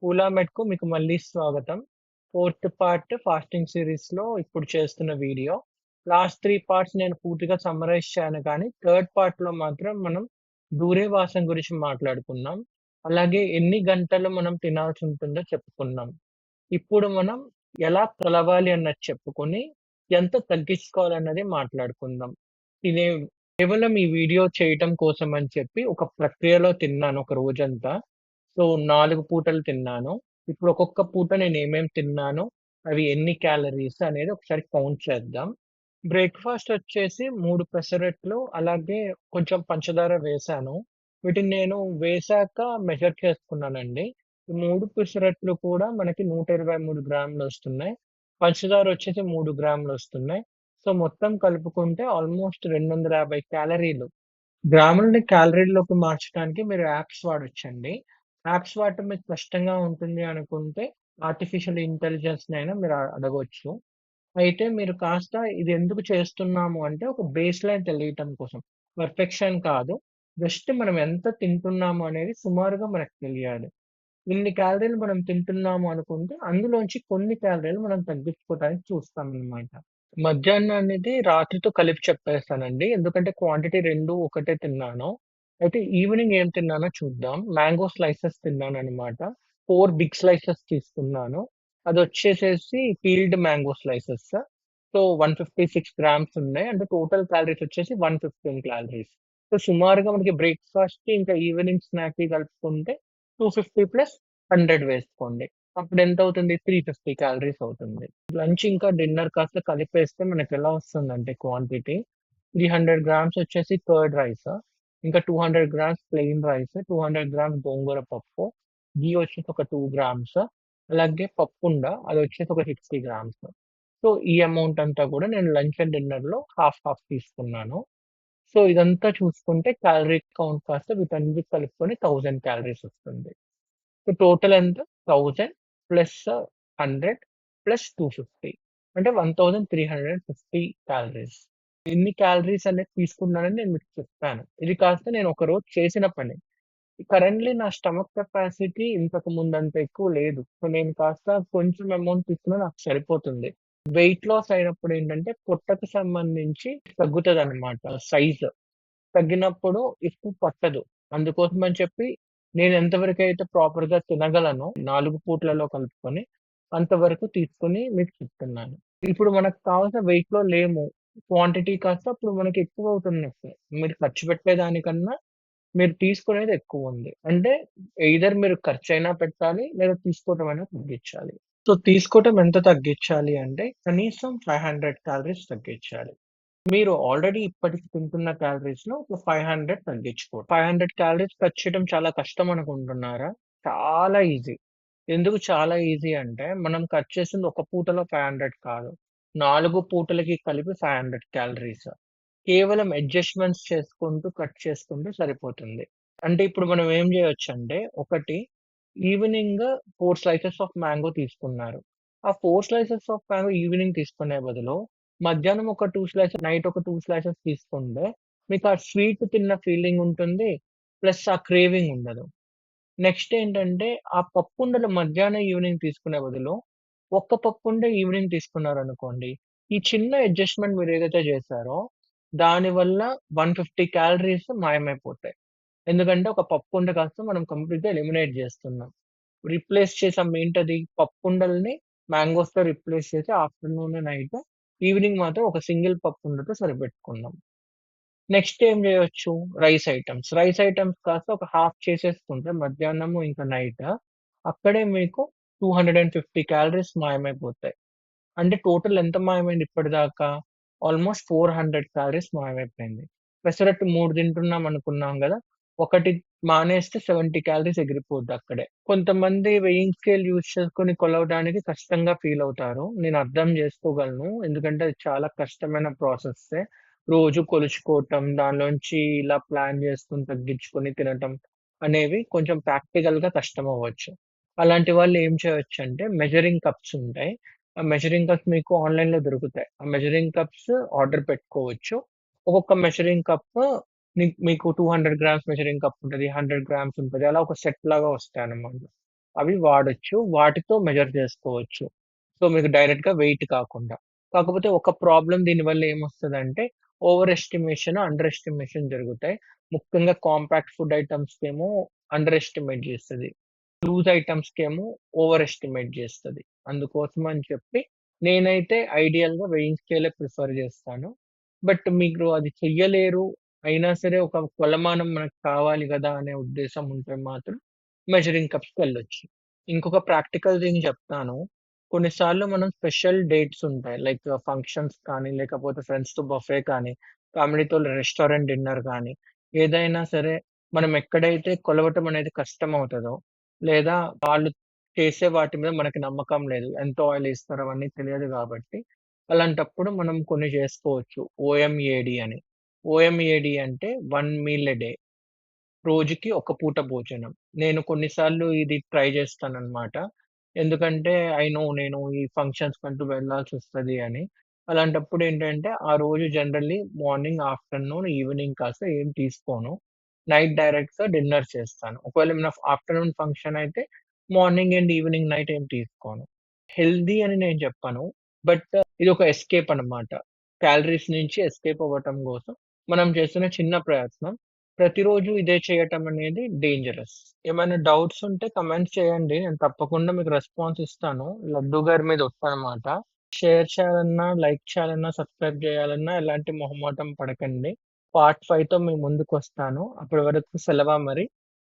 పూలామెట్‌కు మీకు మళ్ళీ స్వాగతం. ఫోర్త్ పార్ట్ ఫాస్టింగ్ సీరీస్‌లో ఇప్పుడు చేస్తున్న వీడియో. లాస్ట్ 3 పార్ట్స్ నేను పూర్తిగా సమ్మరైజ్ చేశాను కానీ, థర్డ్ పార్ట్‌లో మాత్రం మనం దూరేవాసం గురించి మాట్లాడుకున్నాం. అలాగే ఎన్ని గంటలు మనం తినాల్సి ఉంటుందో చెప్పుకున్నాం. ఇప్పుడు మనం ఎలా కొలవాలి అన్నది చెప్పుకొని, ఎంత తగ్గించుకోవాలన్నది మాట్లాడుకుందాం. తినే కేవలం ఈ వీడియో చేయటం కోసం అని చెప్పి ఒక ప్రక్రియలో తిన్నాను ఒక రోజంతా. సో, 4 పూటలు తిన్నాను. ఇప్పుడు ఒక్కొక్క పూట నేనేమేమి తిన్నానో, అవి ఎన్ని క్యాలరీస్ అనేది ఒకసారి కౌంట్ చేద్దాం. బ్రేక్‌ఫాస్ట్ వచ్చేసి 3 పెసరట్లు, అలాగే కొంచెం పంచదార వేశాను. వీటిని నేను వేశాక మెజర్ చేసుకున్నానండి. ఈ 3 పెసరట్లు కూడా మనకి 123 గ్రాములొస్తున్నాయి. పంచదార వచ్చేసి 3 గ్రాములొస్తున్నాయి. సో, మొత్తం కలుపుకుంటే ఆల్‌మోస్ట్ 250 క్యాలరీలు. గ్రాములని క్యాలరీల్లోకి మార్చడానికి మీరు యాప్స్ వాడొచ్చండి. యాప్స్ వాడటం మీకు కష్టంగా ఉంటుంది అనుకుంటే, ఆర్టిఫిషియల్ ఇంటెలిజెన్స్‌నైనా మీరు అడగొచ్చు. అయితే మీరు కాస్త ఇది ఎందుకు చేస్తున్నాము అంటే, ఒక బేస్‌లైన్ తెలియటం కోసం. పర్ఫెక్షన్ కాదు. జస్ట్ మనం ఎంత తింటున్నాము అనేది సుమారుగా మనకు తెలియాలి. ఇన్ని క్యాలరీలు మనం తింటున్నాము అనుకుంటే, అందులోంచి కొన్ని క్యాలరీలు మనం తగ్గించుకోవడానికి చూస్తామనమాట. మధ్యాహ్నానిది రాత్రితో కలిపి చెప్పేస్తానండి. ఎందుకంటే క్వాంటిటీ 2 ఒకటే తిన్నాను. అయితే ఈవినింగ్ ఏం తిన్నానో చూద్దాం. మ్యాంగో స్లైసెస్ తిన్నాననమాట. 4 బిగ్ స్లైసెస్ తీసుకున్నాను. అదొచ్చేసేసి peeled mango slices. So, 156 grams ఉన్నాయి. అంటే టోటల్ క్యాలరీస్ వచ్చేసి 115 క్యాలరీస్. సో, సుమారుగా మనకి బ్రేక్‌ఫాస్ట్‌కి ఇంకా ఈవినింగ్ స్నాక్‌కి కలుపుకుంటే 250 ప్లస్ 100 వేసుకోండి. అప్పుడెంతవుతుంది? 350 క్యాలరీస్ అవుతుంది. లంచ్ ఇంకా డిన్నర్ కాస్త కలిపేస్తే మనకెలా వస్తుందంటే క్వాంటిటీ 300 గ్రామ్స్ వచ్చేసి కర్డ్ రైస్, ఇంకా 200 గ్రామ్స్ ప్లెయిన్ రైస్, 200 గ్రామ్స్ గోంగూర పప్పు, ఘీ వచ్చేసి ఒక 2 గ్రామ్స్, అలాగే పప్పుండ అదొచ్చేసి ఒక 60 గ్రామ్స్. సో, ఈ అమౌంట్ అంతా కూడా నేను లంచ్ అండ్ డిన్నర్‌లో హాఫ్ హాఫ్ తీసుకున్నాను. సో, ఇదంతా చూసుకుంటే క్యాలరీ కౌంట్ కాస్త వీటన్నిటికి కలుపుకొని 1000 క్యాలరీస్ వస్తుంది. సో, టోటల్ ఎంత? 1000 ప్లస్ 100 ప్లస్ 250 అంటే 1350 క్యాలరీస్. ఎన్ని క్యాలరీస్ అనేది తీసుకున్నానని నేను మీకు చెప్పాను. ఇది కాస్త నేను ఒకరోజు చేసిన పని. కరెంట్‌లీ నా స్టమక్ కెపాసిటీ ఇంతకు ముందంత ఎక్కువ లేదు. సో, నేను కాస్త కొంచెం అమౌంట్ తీసుకున్నా నాకు సరిపోతుంది. వెయిట్ లాస్ అయినప్పుడేంటంటే పొట్టకు సంబంధించి తగ్గుతదనమాట సైజ్. తగ్గినప్పుడు ఎక్కువ పట్టదు. అందుకోసమని చెప్పి నేను ఎంతవరకైతే ప్రాపర్‌గా తినగలనో 4 పూట్లలో కలుపుకొని, అంతవరకు తీసుకొని మీకు చెప్తున్నాను. ఇప్పుడు మనకు కావాల్సిన వెయిట్‌లో లేము. క్వాంటిటీ కాస్త అప్పుడు మనకి ఎక్కువవుతున్నట్టే. మీరు ఖర్చు పెట్టేదానికన్నా మీరు తీసుకునేది ఎక్కువుంది. అంటే ఎయిదర్ మీరు ఖర్చయినా పెట్టాలి, లేదా తీసుకోవటమైనా తగ్గించాలి. సో, తీసుకోవటం ఎంత తగ్గించాలి అంటే కనీసం 500 క్యాలరీస్ తగ్గించాలి. మీరు ఆల్రెడీ ఇప్పటికి తింటున్న క్యాలరీస్‌లో ఒక 500 తగ్గించుకోండి. 500 క్యాలరీస్ కట్ చేయడం చాలా కష్టం అనుకుంటున్నారా? చాలా ఈజీ. ఎందుకు చాలా ఈజీ అంటే, మనం కట్ చేసింది ఒక పూటలో 500 కాదు. 4 పూటలకి కలిపి 500 క్యాలరీస్. కేవలం అడ్జస్ట్‌మెంట్స్ చేసుకుంటూ, కట్ చేసుకుంటూ సరిపోతుంది. అంటే ఇప్పుడు మనం ఏం జేయొచ్చంటే, ఒకటి ఈవినింగ్ 4 స్లైసెస్ ఆఫ్ మ్యాంగో తీసుకున్నారు. ఆ 4 స్లైసెస్ ఆఫ్ మ్యాంగో ఈవినింగ్ తీసుకునే బదులు, మధ్యాహ్నం ఒక 2 స్లైసెస్, నైట్ ఒక 2 స్లైసెస్ తీసుకుంటే, మీకు ఆ స్వీట్ తిన్న ఫీలింగ్ ఉంటుంది. ప్లస్ ఆ క్రేవింగ్ ఉండదు. నెక్స్ట్ ఏంటంటే, ఆ పప్పుండలు మధ్యాహ్నం, ఈవినింగ్ తీసుకునే బదులు, ఒక్క పప్పుండ ఈవినింగ్ తీసుకున్నారనుకోండి, ఈ చిన్న అడ్జస్ట్‌మెంట్ మీరేదైతే జేశారో, దానివల్ల 150 క్యాలరీస్ మాయమైపోతాయి. ఎందుకంటే, ఒక పప్పుండ కాస్త మనం కంప్లీట్‌గా ఎలిమినేట్ జేస్తున్నాం. రిప్లేస్ చేసాం ఏంటది? పప్పుండల్ని మ్యాంగోస్‌తో రిప్లేస్ చేసి ఆఫ్టర్‌నూన్, నైట్, ఈవినింగ్ మాత్రం ఒక సింగిల్ పప్పుండతో సరిపెట్టుకున్నాం. నెక్స్ట్ ఏం జేయొచ్చు? Rice items. రైస్ ఐటెమ్స్ కాస్త ఒక హాఫ్ చేసేసుకుంటే మధ్యాహ్నము ఇంకా నైట్ అక్కడే మీకు 250 క్యాలరీస్ మాయమైపోతాయి. అంటే టోటల్ ఎంత మాయమైంది ఇప్పటిదాకా? ఆల్‌మోస్ట్ 400 క్యాలరీస్ మాయమైపోయింది. పెసరట్టు 3 తింటున్నాం అనుకున్నాం గదా! ఒకటి మానేస్తే 70 క్యాలరీస్ ఎగిరిపోద్ది అక్కడే. కొంతమంది వెయింగ్ స్కేల్ యూజ్ చేసుకొని కొలవడానికి కష్టంగా ఫీల్ అవుతారు. నేను అర్థం జేసుకోగలను. ఎందుకంటే అది చాలా కష్టమైన ప్రాసెస్సే. రోజు కొలుచుకోవటం, దానిలోంచి ఇలా ప్లాన్ జేసుకొని తగ్గించుకొని తినటం అనేవి కొంచెం ప్రాక్టికల్‌గా కష్టమవ్వచ్చు. అలాంటి వాళ్ళు ఏం చేయొచ్చంటే మెజరింగ్ కప్స్ ఉంటాయి. ఆ మెజరింగ్ కప్స్ మీకు ఆన్‌లైన్‌లో దొరుకుతాయి. ఆ మెజరింగ్ కప్స్ ఆర్డర్ పెట్టుకోవచ్చు. ఒక్కొక్క మెజరింగ్ కప్ మీకు 200 గ్రామ్స్ మెజరింగ్ కప్ ఉంటది. 100 గ్రామ్స్ ఉంటది. అలా ఒక సెట్ లాగా వస్తాయన్నమాట. అవి వాడొచ్చు. వాటితో మెజర్ చేసుకోవచ్చు. సో, మీకు డైరెక్ట్‌గా వెయిట్ కాకుండా. కాకపోతే ఒక ప్రాబ్లమ్ దీనివల్ల ఏమొస్తదంటే ఓవర్ ఎస్టిమేషన్, అండర్ ఎస్టిమేషన్ జరుగుతాయి. ముఖ్యంగా కాంపాక్ట్ ఫుడ్ ఐటెమ్స్‌కేమో అండర్ ఎస్టిమేట్ జేస్తది. లూజ్ ఐటెమ్స్‌కేమో ఓవర్ ఎస్టిమేట్ జేస్తది. అందుకోసమని చెప్పి నేనైతే ఐడియల్‌గా వెయింగ్ స్కేలే ప్రిఫర్ జేస్తాను. బట్ మీరు అది చెయ్యలేరు, అయినా సరే ఒక కొలమానం మనకు కావాలి గదా! అనే ఉద్దేశం ఉంటే మాత్రం మెజరింగ్ కప్స్‌కెళ్ళొచ్చు. ఇంకొక ప్రాక్టికల్ థింగ్ చెప్తాను. కొన్నిసార్లు మనం స్పెషల్ డేట్స్ ఉంటాయి. లైక్ ఫంక్షన్స్ కానీ, లేకపోతే ఫ్రెండ్స్‌తో బఫే కానీ, ఫ్యామిలీతో రెస్టారెంట్ డిన్నర్ గానీ, ఏదైనా సరే మనం ఎక్కడైతే కొలవటం అనేది కష్టమవుతదో, లేదా వాళ్ళు చేసే వాటి మీద మనకి నమ్మకం లేదు. ఎంత ఆయిల్ ఏస్తారో అవన్నీ తెలియదు గాబట్టి, అలాంటప్పుడు మనం కొన్ని జేసుకోవచ్చు. ఓఎంఏడి అని. ఓఎంఏడి అంటే 1 మీల్ ఎ డే. రోజుకి ఒక పూట భోజనం. నేను కొన్ని సార్లు ఇది ట్రై చేస్తాననమాట. ఎందుకంటే నేను ఈ ఫంక్షన్స్‌కంటూ వెళ్ళాల్సొస్తది అని. అలాంటప్పుడేంటంటే, ఆ రోజు జనరల్లీ మార్నింగ్, ఆఫ్టర్‌నూన్, ఈవినింగ్ కాస్త ఏం తీసుకోను. నైట్ డైరెక్ట్‌గా డిన్నర్ చేస్తాను. ఒకవేళ ఏమైనా ఆఫ్టర్‌నూన్ ఫంక్షన్ అయితే మార్నింగ్ అండ్ ఈవినింగ్ నైట్ ఏం తీసుకోను. హెల్తీ అని నేను చెప్పను. బట్ ఇదొక ఎస్కేప్ అన్నమాట. క్యాలరీస్ నుంచి ఎస్కేప్ అవ్వటం కోసం మనం చేస్తున్న చిన్న ప్రయత్నం. ప్రతిరోజు ఇదే చేయటం అనేది డేంజరస్. ఏమైనా డౌట్స్ ఉంటే కామెంట్స్ చేయండి. నేను తప్పకుండా మీకు రెస్పాన్స్ ఇస్తాను. లడ్డు గారి మీద ఒట్టనమాట. షేర్ చేయాలన్నా, లైక్ చేయాలన్నా, సబ్స్క్రైబ్ చేయాలన్నా ఎలాంటి మొహమాటం పడకండి. పార్ట్ 5తో మీ ముందుకొస్తాను. అప్పటి వరకు సెలవ మరి.